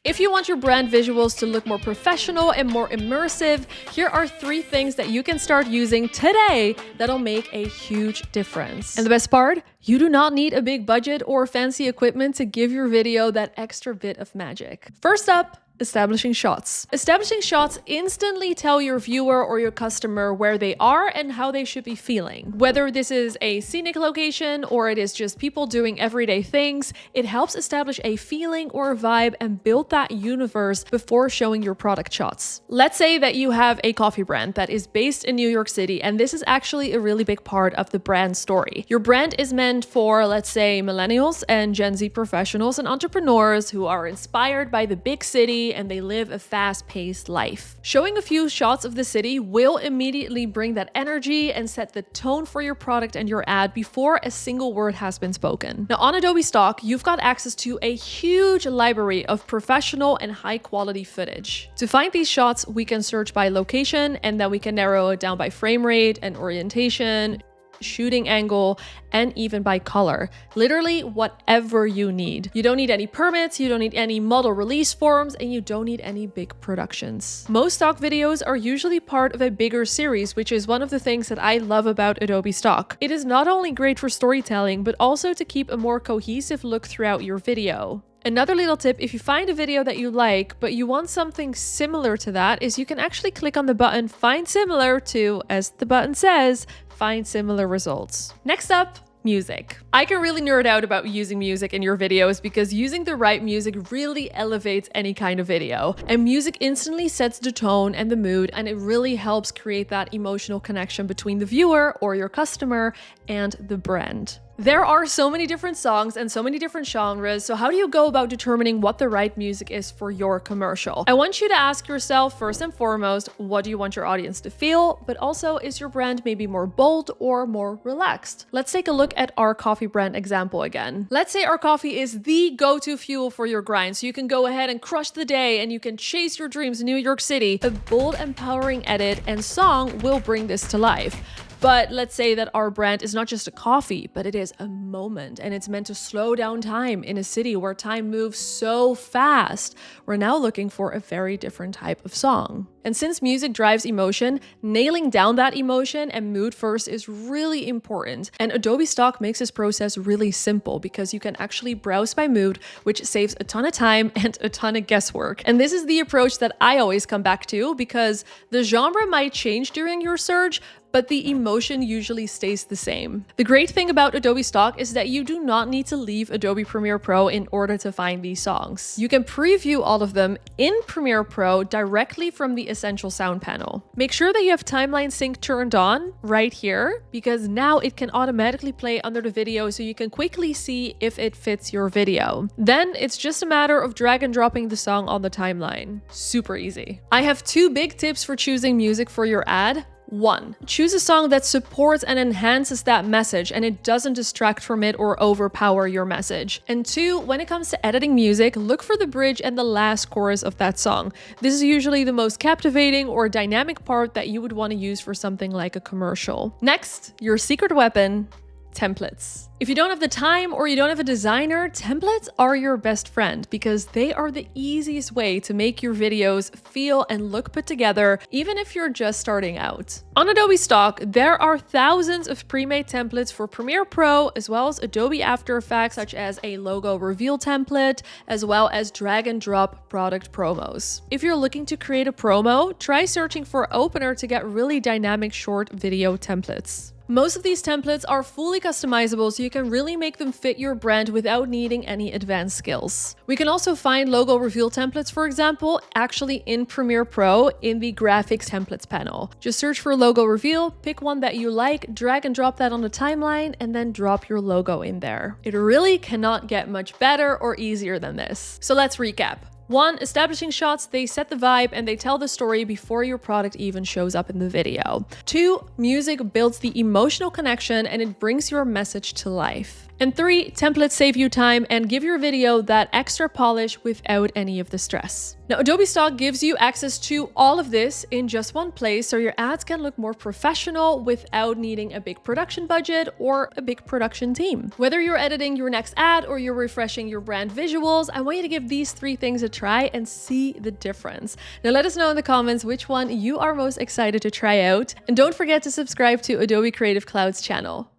If you want your brand visuals to look more professional and more immersive, here are 3 things that you can start using today that'll make a huge difference. And the best part? You do not need a big budget or fancy equipment to give your video that extra bit of magic. First up, establishing shots. Establishing shots instantly tell your viewer or your customer where they are and how they should be feeling. Whether this is a scenic location or it is just people doing everyday things, it helps establish a feeling or a vibe and build that universe before showing your product shots. Let's say that you have a coffee brand that is based in New York City, and this is actually a really big part of the brand story. Your brand is meant for, let's say, millennials and Gen Z professionals and entrepreneurs who are inspired by the big city and they live a fast-paced life. Showing a few shots of the city will immediately bring that energy and set the tone for your product and your ad before a single word has been spoken. Now on Adobe Stock, you've got access to a huge library of professional and high-quality footage. To find these shots, we can search by location and then we can narrow it down by frame rate and orientation, shooting angle, and even by color. Literally whatever you need. You don't need any permits, you don't need any model release forms, and you don't need any big productions. Most stock videos are usually part of a bigger series, which is one of the things that I love about Adobe Stock. It is not only great for storytelling, but also to keep a more cohesive look throughout your video. Another little tip, if you find a video that you like, but you want something similar to that, is you can actually click on the button Find Similar to, as the button says, find similar results. Next up, music. I can really nerd out about using music in your videos because using the right music really elevates any kind of video. And music instantly sets the tone and the mood, and it really helps create that emotional connection between the viewer or your customer and the brand. There are so many different songs and so many different genres, so how do you go about determining what the right music is for your commercial? I want you to ask yourself first and foremost, what do you want your audience to feel? But also, is your brand maybe more bold or more relaxed? Let's take a look at our coffee brand example again. Let's say our coffee is the go-to fuel for your grind, so you can go ahead and crush the day and you can chase your dreams in New York City. A bold, empowering edit and song will bring this to life. But let's say that our brand is not just a coffee, but it is a moment, and it's meant to slow down time in a city where time moves so fast. We're now looking for a very different type of song. And since music drives emotion, nailing down that emotion and mood first is really important. And Adobe Stock makes this process really simple because you can actually browse by mood, which saves a ton of time and a ton of guesswork. And this is the approach that I always come back to because the genre might change during your search, but the emotion usually stays the same. The great thing about Adobe Stock is that you do not need to leave Adobe Premiere Pro in order to find these songs. You can preview all of them in Premiere Pro directly from the Essential Sound panel. Make sure that you have timeline sync turned on right here, because now it can automatically play under the video so you can quickly see if it fits your video. Then it's just a matter of drag and dropping the song on the timeline. Super easy. I have 2 big tips for choosing music for your ad. 1. Choose a song that supports and enhances that message and it doesn't distract from it or overpower your message. And 2, when it comes to editing music, look for the bridge and the last chorus of that song. This is usually the most captivating or dynamic part that you would want to use for something like a commercial. Next, your secret weapon, templates. If you don't have the time or you don't have a designer, templates are your best friend because they are the easiest way to make your videos feel and look put together, even if you're just starting out. On Adobe Stock, there are thousands of pre-made templates for Premiere Pro, as well as Adobe After Effects, such as a logo reveal template, as well as drag and drop product promos. If you're looking to create a promo, try searching for Opener to get really dynamic short video templates. Most of these templates are fully customizable, so you can really make them fit your brand without needing any advanced skills. We can also find logo reveal templates, for example, actually in Premiere Pro in the graphics templates panel. Just search for logo reveal, pick one that you like, drag and drop that on the timeline, and then drop your logo in there. It really cannot get much better or easier than this. So let's recap. 1. Establishing shots, they set the vibe and they tell the story before your product even shows up in the video. 2. Music builds the emotional connection and it brings your message to life. And 3, templates save you time and give your video that extra polish without any of the stress. Now, Adobe Stock gives you access to all of this in just one place, so your ads can look more professional without needing a big production budget or a big production team. Whether you're editing your next ad or you're refreshing your brand visuals, I want you to give these 3 things a try and see the difference. Now, let us know in the comments which one you are most excited to try out. And don't forget to subscribe to Adobe Creative Cloud's channel.